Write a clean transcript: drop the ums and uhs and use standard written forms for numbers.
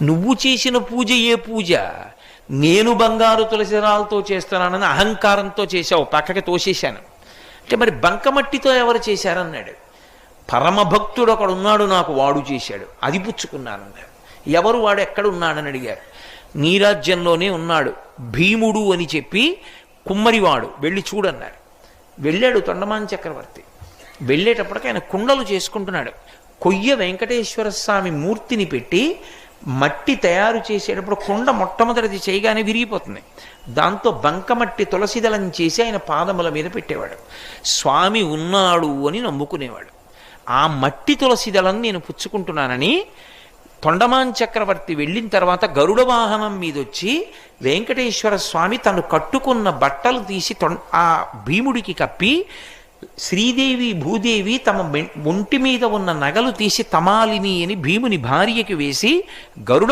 నువ్వు చేసిన పూజ ఏ పూజ? నేను బంగారు తులసిరాలతో చేస్తున్నానని అహంకారంతో చేశావు, పక్కకి తోసేశాను అంటే మరి బంకమట్టితో ఎవరు చేశారన్నాడు. పరమభక్తుడు ఒకడు ఉన్నాడు నాకు, వాడు చేశాడు, అది పుచ్చుకున్నానన్నాడు. ఎవరు వాడు, ఎక్కడున్నాడని అడిగారు. నీ రాజ్యంలోనే ఉన్నాడు భీముడు అని చెప్పి కుమ్మరివాడు, వెళ్ళి చూడన్నారు. వెళ్ళాడు తొండమాన్ చక్రవర్తి. వెళ్ళేటప్పటికి ఆయన కుండలు చేసుకుంటున్నాడు. కొయ్య వెంకటేశ్వర స్వామి మూర్తిని పెట్టి మట్టి తయారు చేసేటప్పుడు కుండ మొట్టమొదటిది చేయగానే విరిగిపోతుంది. దాంతో బంకమట్టి తులసిదళం చేసి ఆయన పాదముల మీద పెట్టేవాడు. స్వామి ఉన్నాడు అని నమ్ముకునేవాడు. ఆ మట్టి తులసిదళం నేను పుచ్చుకుంటున్నానని తొండమాన్ చక్రవర్తి వెళ్ళిన తర్వాత గరుడ వాహనం మీదొచ్చి వెంకటేశ్వర స్వామి తను కట్టుకున్న బట్టలు తీసి ఆ భీముడికి కప్పి, శ్రీదేవి భూదేవి తమ ఒంటి మీద ఉన్న నగలు తీసి తమాలిని అని భీముని భార్యకి వేసి గరుడ